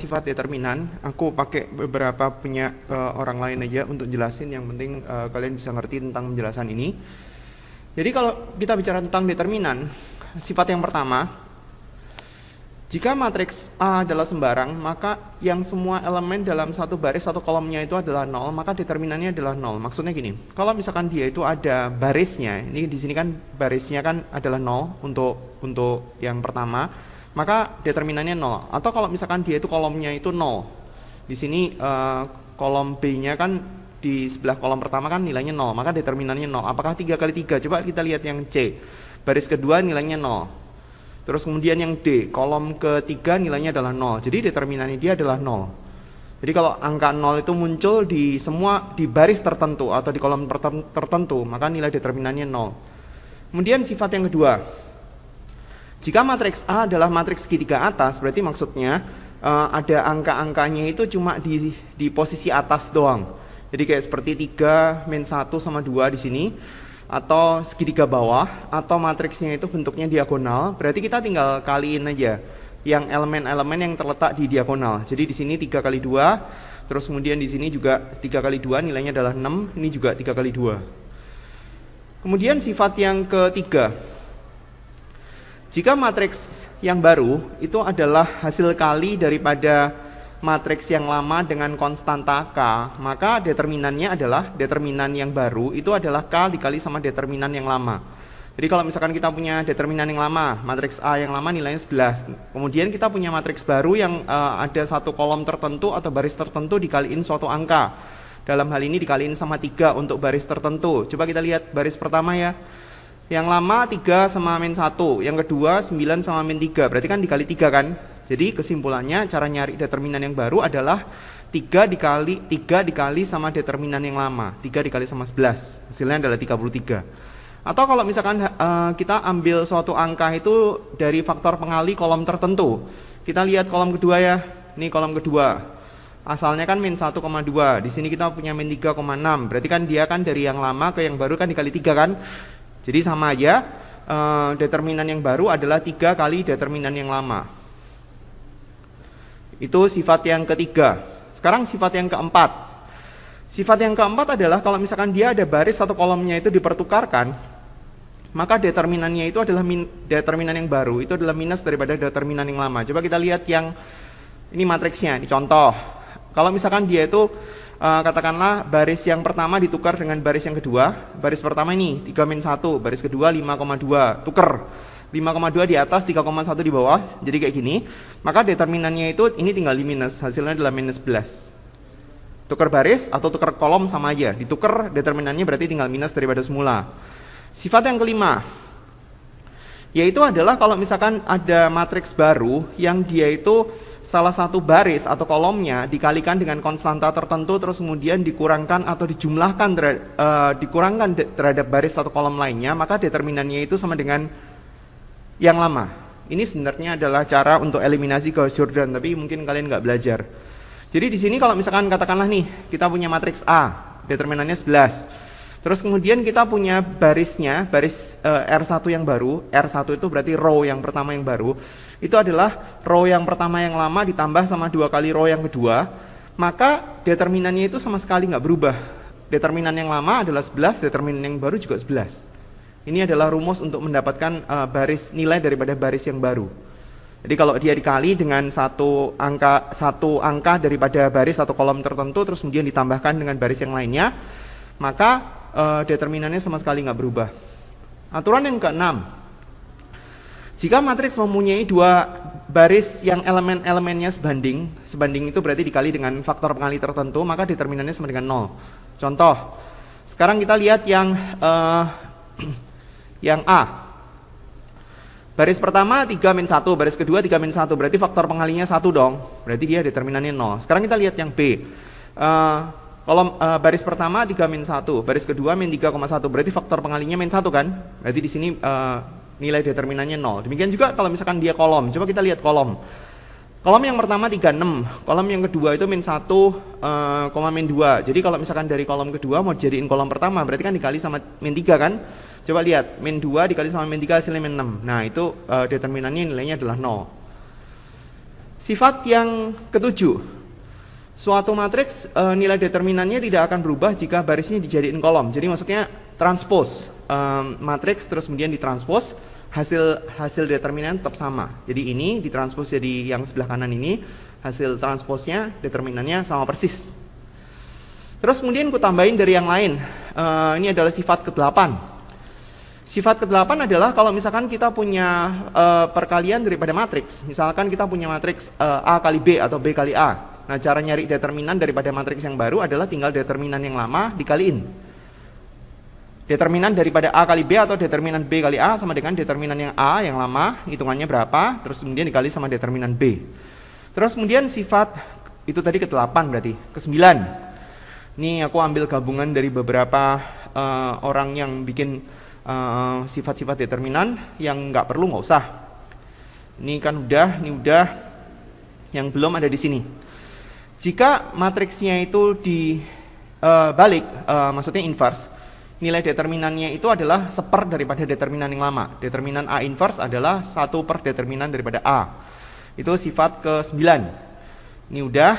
sifat determinan. Aku pakai beberapa punya orang lain aja untuk jelasin, yang penting kalian bisa ngerti tentang penjelasan ini. Jadi kalau kita bicara tentang determinan, sifat yang pertama, jika matriks A adalah sembarang, maka yang semua elemen dalam satu baris satu kolomnya itu adalah 0, maka determinannya adalah 0. Maksudnya gini, kalau misalkan dia itu ada barisnya, ini di sini kan barisnya kan adalah 0 untuk yang pertama, maka determinannya 0. Atau kalau misalkan dia itu kolomnya itu 0. Di sini kolom B-nya kan di sebelah kolom pertama kan nilainya 0, maka determinannya 0. Apakah 3 kali 3? Coba kita lihat yang C. Baris kedua nilainya 0. Terus kemudian yang D, kolom ketiga nilainya adalah 0. Jadi determinannya dia adalah 0. Jadi kalau angka 0 itu muncul di semua di baris tertentu atau di kolom tertentu, maka nilai determinannya 0. Kemudian sifat yang kedua, jika matriks A adalah matriks segitiga atas, berarti maksudnya ada angka-angkanya itu cuma di posisi atas doang. Jadi kayak seperti 3, min 1 sama 2 di sini, atau segitiga bawah, atau matriksnya itu bentuknya diagonal, berarti kita tinggal kaliin aja yang elemen-elemen yang terletak di diagonal. Jadi di sini 3 kali 2, terus kemudian di sini juga 3 kali 2 nilainya adalah 6, ini juga 3 kali 2. Kemudian sifat yang ketiga, jika matriks yang baru itu adalah hasil kali daripada matriks yang lama dengan konstanta K, maka determinannya adalah determinan yang baru itu adalah K dikali sama determinan yang lama. Jadi kalau misalkan kita punya determinan yang lama, matriks A yang lama nilainya 11. Kemudian kita punya matriks baru yang ada satu kolom tertentu atau baris tertentu dikaliin suatu angka. Dalam hal ini dikaliin sama 3 untuk baris tertentu. Coba kita lihat baris pertama ya. Yang lama 3 sama min 1, yang kedua 9 sama min 3, berarti kan dikali 3 kan? Jadi kesimpulannya cara nyari determinan yang baru adalah 3 dikali sama determinan yang lama, 3 dikali sama 11, hasilnya adalah 33. Atau kalau misalkan kita ambil suatu angka itu dari faktor pengali kolom tertentu, kita lihat kolom kedua ya, ini kolom kedua, asalnya kan min 1,2, di sini kita punya min 3,6, berarti kan dia kan dari yang lama ke yang baru kan dikali 3 kan? Jadi sama aja, determinan yang baru adalah 3 kali determinan yang lama. Itu sifat yang ketiga. Sekarang sifat yang keempat. Sifat yang keempat adalah kalau misalkan dia ada baris satu kolomnya itu dipertukarkan, maka determinannya itu adalah determinan yang baru, itu adalah minus daripada determinan yang lama. Coba kita lihat yang ini matriksnya, ini contoh. Kalau misalkan dia itu katakanlah baris yang pertama ditukar dengan baris yang kedua. Baris pertama ini 3 min 1, baris kedua 5,2, tuker 5,2 di atas, 3,1 di bawah, jadi kayak gini. Maka determinannya itu ini tinggal di minus, hasilnya adalah minus 11. Tukar baris atau tukar kolom sama aja, ditukar determinannya berarti tinggal minus daripada semula. Sifat yang kelima, yaitu adalah kalau misalkan ada matriks baru yang dia itu salah satu baris atau kolomnya dikalikan dengan konstanta tertentu, terus kemudian dikurangkan atau dijumlahkan dikurangkan terhadap baris atau kolom lainnya, maka determinannya itu sama dengan yang lama. Ini sebenarnya adalah cara untuk eliminasi Gauss-Jordan, tapi mungkin kalian nggak belajar. Jadi di sini kalau misalkan katakanlah nih kita punya matriks A, determinannya 11. Terus kemudian kita punya barisnya, baris R1 yang baru. R1 itu berarti row yang pertama yang baru. Itu adalah row yang pertama yang lama ditambah sama 2 kali row yang kedua. Maka determinannya itu sama sekali nggak berubah. Determinan yang lama adalah 11, determinan yang baru juga 11. Ini adalah rumus untuk mendapatkan baris nilai daripada baris yang baru. Jadi kalau dia dikali dengan satu angka daripada baris atau kolom tertentu, terus kemudian ditambahkan dengan baris yang lainnya, maka determinannya sama sekali nggak berubah. Aturan yang keenam, jika matriks mempunyai 2 baris yang elemen-elemennya sebanding itu berarti dikali dengan faktor pengali tertentu, maka determinannya sama dengan 0. Contoh, sekarang kita lihat yang A. Baris pertama 3 min 1, baris kedua 3 min 1, berarti faktor pengalinya 1 dong, berarti dia determinannya 0. Sekarang kita lihat yang B. Kolom baris pertama 3 min 1, baris kedua min 3,1, berarti faktor pengalinya min 1 kan? Berarti di sini nilai determinannya 0. Demikian juga kalau misalkan dia kolom. Coba kita lihat kolom. Kolom yang pertama 36, kolom yang kedua itu min 1, min 2. Jadi kalau misalkan dari kolom kedua mau jadiin kolom pertama, berarti kan dikali sama min 3 kan? Coba lihat, min 2 dikali sama min 3 hasilnya min 6. Nah itu determinannya nilainya adalah 0. Sifat yang ketujuh, suatu matriks nilai determinannya tidak akan berubah jika barisnya dijadiin kolom. Jadi maksudnya transpose matriks terus kemudian ditranspose, hasil determinan tetap sama. Jadi ini ditranspose jadi yang sebelah kanan ini, hasil transposnya determinannya sama persis. Terus kemudian ku tambahin dari yang lain. Ini adalah sifat ke-8. Sifat ke-8 adalah kalau misalkan kita punya perkalian daripada matriks. Misalkan kita punya matriks A kali B atau B kali A. Nah, cara nyari determinan daripada matriks yang baru adalah tinggal determinan yang lama dikaliin. Determinan daripada A kali B atau determinan B kali A sama dengan determinan yang A yang lama, hitungannya berapa, terus kemudian dikali sama determinan B. Terus kemudian sifat, itu tadi ke-8 berarti, ke-9. Ini aku ambil gabungan dari beberapa orang yang bikin sifat-sifat determinan yang nggak perlu nggak usah. Ini kan udah, ini udah, yang belum ada di sini. Jika matriksnya itu dibalik, maksudnya inverse, nilai determinannya itu adalah seper daripada determinan yang lama. Determinan A inverse adalah 1 per determinan daripada A. Itu sifat ke-9. Ini udah.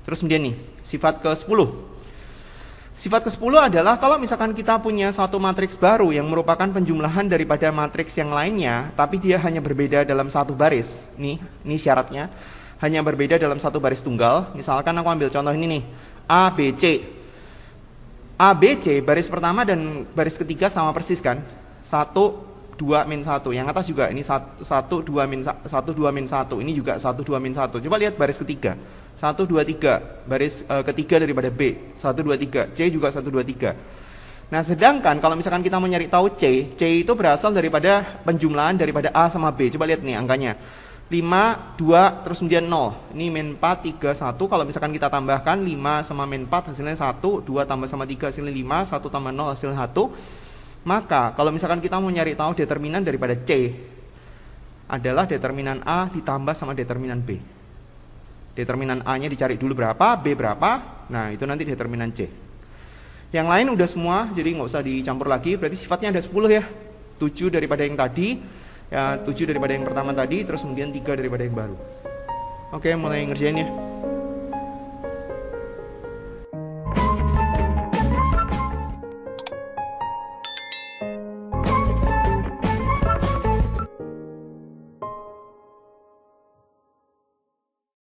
Terus kemudian nih, sifat ke-10. Sifat ke-10 adalah kalau misalkan kita punya satu matriks baru yang merupakan penjumlahan daripada matriks yang lainnya, tapi dia hanya berbeda dalam satu baris. Ini syaratnya. Hanya berbeda dalam satu baris tunggal. Misalkan aku ambil contoh ini nih, A, B, C. A, B, C, baris pertama dan baris ketiga sama persis kan? 1, 2, min 1. Yang atas juga, ini 1, 2, min 1. Ini juga 1, 2, min 1. Coba lihat baris ketiga. 1, 2, 3, baris ketiga daripada B, 1, 2, 3, C juga 1, 2, 3. Nah, sedangkan kalau misalkan kita mau nyari tahu C itu berasal daripada penjumlahan daripada A sama B. Coba lihat nih angkanya, 5, 2, terus kemudian 0. Ini min 4, 3, 1. Kalau misalkan kita tambahkan 5 sama min 4 hasilnya 1, 2 tambah sama 3 hasilnya 5, 1 tambah 0 hasilnya 1. Maka kalau misalkan kita mau nyari tahu determinan daripada C adalah determinan A ditambah sama determinan B. Determinan A-nya dicari dulu berapa, B berapa, nah itu nanti determinan C. Yang lain udah semua, jadi nggak usah dicampur lagi, berarti sifatnya ada 10 ya. 7 daripada yang tadi, ya 7 daripada yang pertama tadi, terus kemudian 3 daripada yang baru. Oke, mulai ngerjain ya.